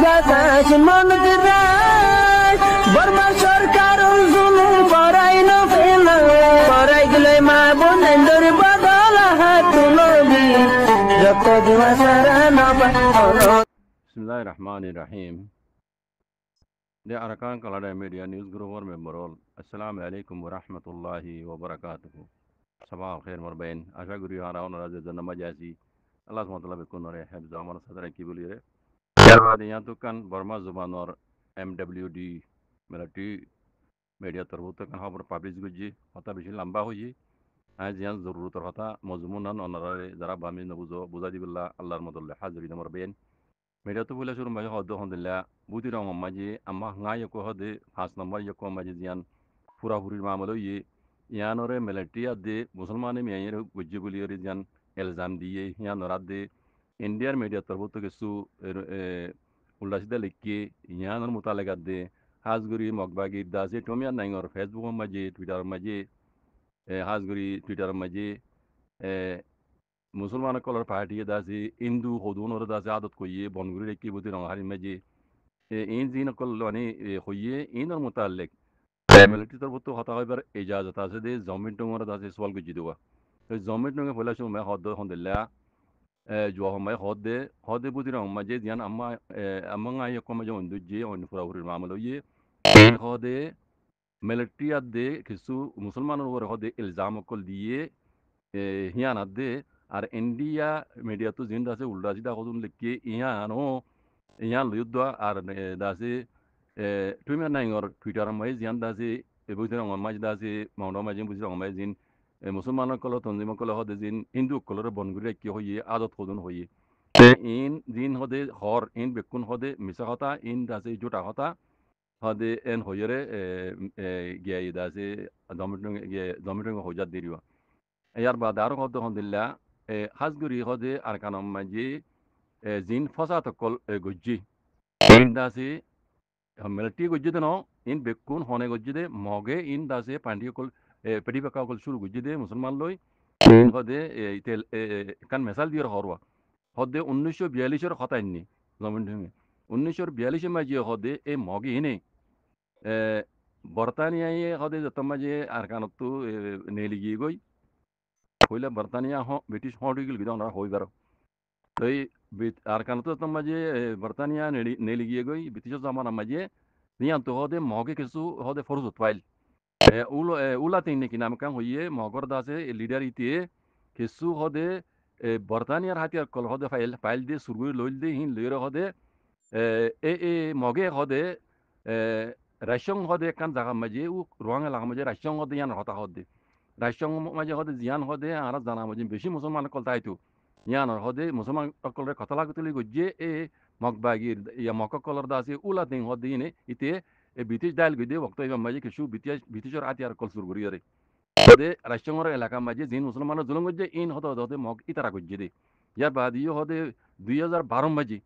বাতাস মনত রায় বর্মা সরকার জুলুম করাই না ফেলা করাই গেলে মা বোনেদের বদল হাত তুলবি যত দিবা সারা না Bismillahir Rahmanir Rahim. The Arakan Kalada Media News Group member all. Assalamu alaikum wa rahmatullahi wa barakatuhu. Sabah khair marbain. Asha guri hara ona raja janna majasi. Allah subhanahu wa ta'ala bekun ore heb zaman sadara kibulire. Yarwadi yantukan Burma Zubanor MWD Melati Media Tarbuta kan habar publish guji. Hota bishil lamba hoji. Az yan zururutar hota mazmunan onarare zara bami nabuzo buzadi billah Allah rahmatullah hazri marbain. Media tu boleh suruh macam hodo hondelah, budi orang macam amma ngai aku hode khas number aku macam zian pura puri mamalo ye, yang orang militer ada Musliman ni yang wujud boleh orang zian elzam dia, yang orang ada India media terbuka kesu ulas dah lekki, yang orang mutalag ada hasguri makbagi dasi, cuma yang naik orang Facebook macam Twitter macam hasguri Twitter macam मुसलमान colour party दासी हिंदू खुदून और दासी आदत को ये बनगुरी लेके बुद्धि रंगारी में जी इन जीन कल वानी खुये इन और मुतालिक मिलिट्री तरफ तो हता है पर इजाज़त आसे दे ज़मीन और दासी सवाल को जीतुआ तो ज़मीन के फैला शो मैं हद हंदिल्ला जो हमें हद बुद्धि रंग मजे दियान अम्मा अम्मा ये कम जो उन्दु जी और निफरा हुरी मामलो ये हद मिलिट्री आदे किसु मुसलमान और हद इल्ज़ाम को दिए हियान आदे আর ইন্ডিয়া মিডিয়া তো জিন দাসে উল্টা সিধা কদুন লিখি ইহানো ইহান লুদ্দা আর দাসে তুমি নাই ওর টুইটার মাই জিয়ান দাসে বুঝতে রঙ মাঝ দাসে মাউন্ড মাঝে বুঝতে রঙ মাঝ জিন মুসলমান কল তঞ্জিম কল হদে জিন হিন্দু কলর বনগুরি কি হইয়ে আদত কদুন হইয়ে ইন জিন হদে হর ইন বেকুন হদে মিশা কথা ইন দাসে জোটা কথা হদে এন হইরে গিয়া দাসে জমিটং হইজাত দিরিও ইয়ার বাদ আরো হদ হদিল্লা হাজগুড়ি হদে আর কানম মাঝে জিন ফসাত কল গজ্জি ইন দাসে মিলিটারি গজ্জি দে ন ইন বেকুন হনে গজ্জি দে মগে ইন দাসে পান্ডি কল পেটি বেকা কল শুরু গজ্জি দে মুসলমান লই ইন হদে ইতেল কান মেসাল দিয়ার হরওয়া হদে 1942 কথা ইন্নি জমিন ঢুঙে 1942 মাঝে হদে এ মগে ইনে বর্তানিয়ায় হদে যত মাঝে আর কানত নেলি গিয়ে গই হইলে বর্তানিয়া ব্রিটিশ হটিগিল গিয়ে আমরা হই বারো তো এই আর কারণ তো মাঝে বর্তানিয়া নেলি গিয়ে গই ব্রিটিশ জামান মাঝে নিয়ান তো হদে মগে কিছু হদে ফরজ পাইল উলা তিন নাকি নাম কাম হইয়ে মগর দাসে লিডার ইতে কিছু হদে বর্তানিয়ার হাতিয়ার কল হদে ফাইল দিয়ে সুরগুই লইল দিয়ে হিন লইরে হদে এ মগে হদে রাশং হদে কান জায়গা মাঝে ও রোয়াং লাগা মাঝে রাশং হদে ইয়ান হতা হদে রাষ্ট্র মাঝে হদে জিয়ান হদে আর জানা মাঝে বেশি মুসলমান কল তাইতো ইয়ানোর হদে মুসলমান কলরে কথা লাগতুলি গজ্জে এ মগবাগির ইয়া মককলর দাসে উলা দিন হদে ইনে ইতে এ ব্রিটিশ ডাইল গদে ওক্ত ইবা মাঝে কিছু ব্রিটিশর আতিয়ার কল সুর গরিয়ারে হদে রাষ্ট্রর এলাকা মাঝে জিন মুসলমানের জুলুম গজ্জে ইন হদে হদে মগ ইতারা গজ্জে দে ইয়ার বাদ ইয়ে হদে 2012 মাঝে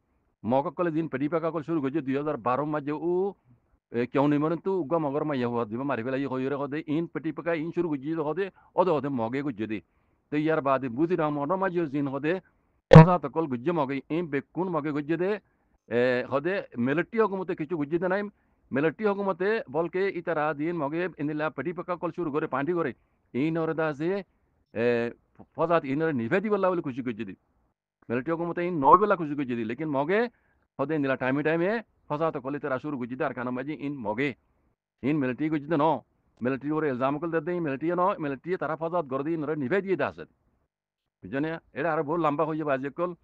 মককলে দিন পেটি পাকা কল শুরু গজ্জে 2012 মাঝে ও क्यों नहीं मरन तो उगा मगर मैं यह हुआ मारे फेला ये होइरे होदे इन पेटी पका इन शुरू गुजी होदे ओदे होदे मगे गुजे दे तो यार बाद बुझी राम और माजियो जिन होदे फसा तो कल गुजे मगे इन बेकुन मगे गुजे दे होदे मिलिट्री हुकूमते किछु गुजे दे नाइ मिलिट्री हुकूमते बोल के इतरा दिन मगे इनला पेटी पका कल शुरू करे पांडी करे इन और दासे फसा इन निवेदी बल्ला बोले खुशी गुजे दे मिलिट्री हुकूमते इन नौ बेला खुशी गुजे दे लेकिन मगे होदे निला टाइम फसा तो कल तेरा शुरू गुजी दार खाना मजी इन मगे in military Guzzi they know military और इल्जाम कल दे मिलिट्री नो मिलिट्री तारा फसाद गर्दी नरे निभे दिए दासत बुझने एरा आरो बहुत लंबा होइए बाजे कल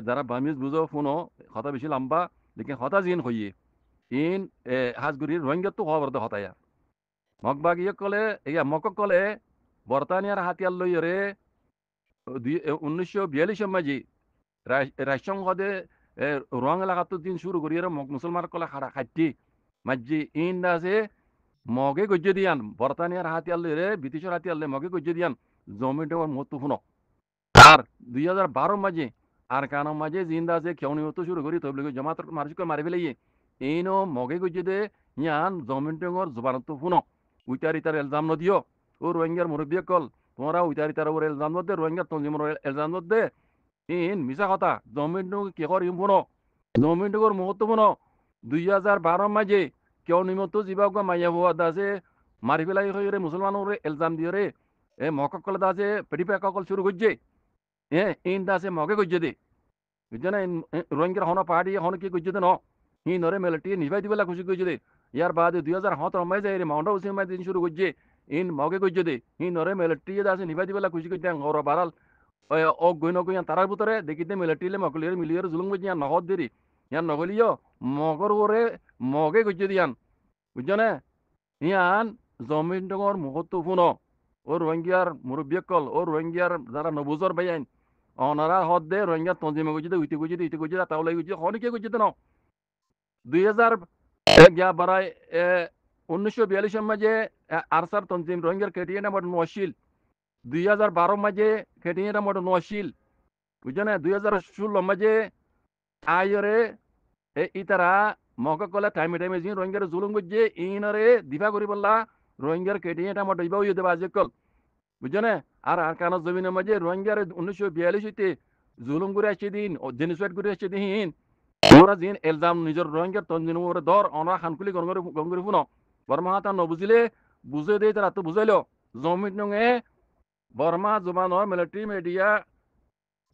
दारा बामिज बुझो फोनो खाता बेশি लंबा लेकिन खाता जिन होइए इन हाजगुरी रोहिंग्या तो खबर दे हता या मगबागी कले या मक कले बर्तानियार हाতিয়াर लइरे 1942 মাঝে রাষ্ট্রং হদে রং এলাকা তো দিন শুরু করি মুসলমান কলা খাড়া খাইটি মাঝি ইন দাসে মগে গজ্জে দিয়ান বর্তানিয়ার হাতিয়ার লইরে ব্রিটিশের হাতিয়ার লই মগে গজ্জে দিয়ান জমিটা মতো শুনো আর 2012 মাঝে আর কানো মাঝে জিন দাসে খেউনি মতো শুরু করি তবলিগ জমাত মারজুকে মারি ফেলাইয়ে এইনো মগে গজ্জে দে ইয়ান জমিনটর জবান তো শুনো উইটার ইতার এলজাম নদিও ও রোহিঙ্গার মুরব্বী কল তোমরা উইটার ইতার ওর এলজাম নদে রোহিঙ্গার তঞ্জিমর এলজাম নদে ইন মিছা কথা জমিন কি করি শুনো জমিনটুকুর মুহূর্তপূর্ণ 2012 মাঝে কেউ নিমত জীবাগ মাইয়া হওয়া দাসে মারি ফেলাই হয়ে মুসলমানের এলজাম দিয়ে রে মকল দাসে পেটি পেকল শুরু করছে ইন দাসে মগে করছে দে বুঝছে না রোহিঙ্গার হন পাহাড়ি হন কি করছে ন হি নরে মেলটি নিভাই দিবেলা খুশি করছে দে ইয়ার বাদে 2017 মাঝে মাউন্টা উসিম মাঝে শুরু করছে ইন মগে করছে দে হি নরে মেলটি দাসে নিভাই দিবেলা খুশি করছে ওর বারাল ও গই নগই তারার ভিতরে দেখিতে মিলিটারিলে মকলিয়ার মিলিয়ার জুলুম করছে ইয়ান নহদ দেরি ইয়ান নগলিও মগর ওরে মগে করছে দিয়ান বুঝছো না ইয়ান জমিন ডঙর মুহূর্তপূর্ণ ও রোহিঙ্গিয়ার মুরব্বিয়কল ও রোহিঙ্গিয়ার যারা নবুজর বাইন অনারা হদ দে রোহিঙ্গা তঞ্জিমে গুজি দে উইতে গুজি দে ইতে গুজি দে তাওলাই গুজি হনিকে গুজি দে ন 2001 গিয়া বারায় 1942 মাঝে আরসার তঞ্জিম রোহিঙ্গার কেটিয়ে নাম্বার নশিল 2012 মাঝে কেটিয়ে নাম্বার নশিল বুঝছো না 2016 মাঝে আয়রে ইতারা মকা কলে টাইমে টাইমে জিন রোহিঙ্গার জুলুম গুজি ইনরে দিফা করি বললা রোহিঙ্গার কেটিয়ে নাম্বার দইবা হইয়ে দেবা আজকল বুঝছো না আর কানা জমিনের মাঝে রোহিঙ্গার 1942 হইতে জুলুম করে আসছে দিন জেনিসাইড করে আসছে দিন ওরা জিন এলজাম নিজের রোহিঙ্গার তঞ্জিন ওরে দর অনরা খানকুলি গঙ্গরি ফুনো বর্মা তা নবুঝিলে বুঝে দেই তারা তো বুঝাইলো জমিন নঙে বর্মা জুবানর মিলিটারি মিডিয়া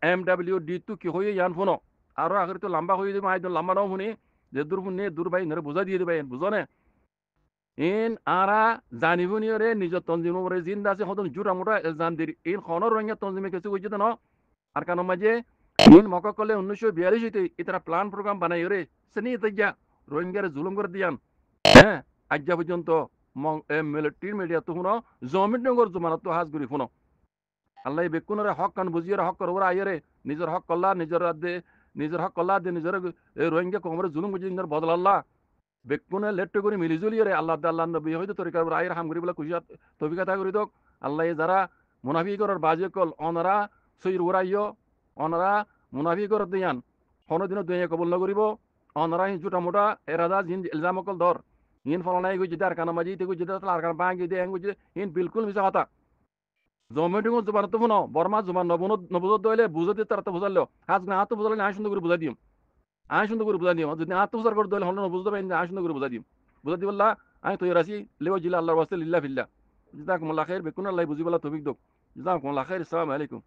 MWD কি হয়ে ইয়ান ফুনো আরো আগের তো লম্বা হয়ে যাবে আইদন লম্বা নাও শুনি যে দূর শুনি দূর ভাই নরে বুঝা দিয়ে দেবেন বুঝো না ইন আরা জানিবনি রে নিজের তঞ্জিম ওরে জিন্দা আছে হদন জুরা মোটা এলজাম দির ইন খনর রোহিঙ্গা তঞ্জিমে কিছু কইছে না আর কানো মাঝে ইন মকা কলে 1942 হইতে ইতারা প্ল্যান প্রোগ্রাম বানাই রে সনি তজ্ঞা রোহিঙ্গারে জুলুম করে দিয়ান হ্যাঁ আজ্ঞা পর্যন্ত মিলিটারি মিডিয়া তো শুনো জমিন নগর জমানত তো হাজ করি শুনো আল্লাহ বেকুনরে হক কান বুঝিয়ে হক কর ওরা আইরে নিজের হক কল্লা নিজের হক কল্লা দে নিজের রোহিঙ্গা কোমরে জুলুম বুঝি নিজের বদল আল্লাহ বেকুনে লেট্টে করে মিলিজুলি রে আল্লাহ আল্লাহ নবী হয়তো তরিকার আইর হাম করি বলে কুশিয়াত তবিকাতা করি দোক আল্লাহ যারা মুনাফি করার বাজে কল অনরা সৈর উড়াইও অনরা মুনাফি কর দিয়ান কোনোদিনও দুনিয়া কবুল নকরিব অনরা হিন জুটা মোটা এরাদা জিন ইলজাম কল ধর হিন ফলনাই গুজি আর কানা মাজি তে গুজি আর কানা বাঙ্গি দে গুজি হিন বিলকুল মিছা কথা জমেটিং জোবান তো শুনো বর্মা জোবান নবুজত দইলে বুঝতে তারা তো বুঝালো আজ না তো বুঝালে আয় সুন্দর করে বুঝাই দিম আয় সুন্দর করে বুঝাই দিম যদি আত্মপ্রচার করে দইলে হলো বুঝতে পারি আয় সুন্দর করে বুঝাই দিম বললা আমি তৈরি আছি লেও জিলা আল্লাহর ওয়াস্তে লিল্লাহ ফিল্লাহ জাযাকুমুল্লাহ খাইর বেকুন আল্লাহ বুঝিবলা তৌফিক দক জাযাকুমুল্লাহ খাইর আসসালামু আলাইকুম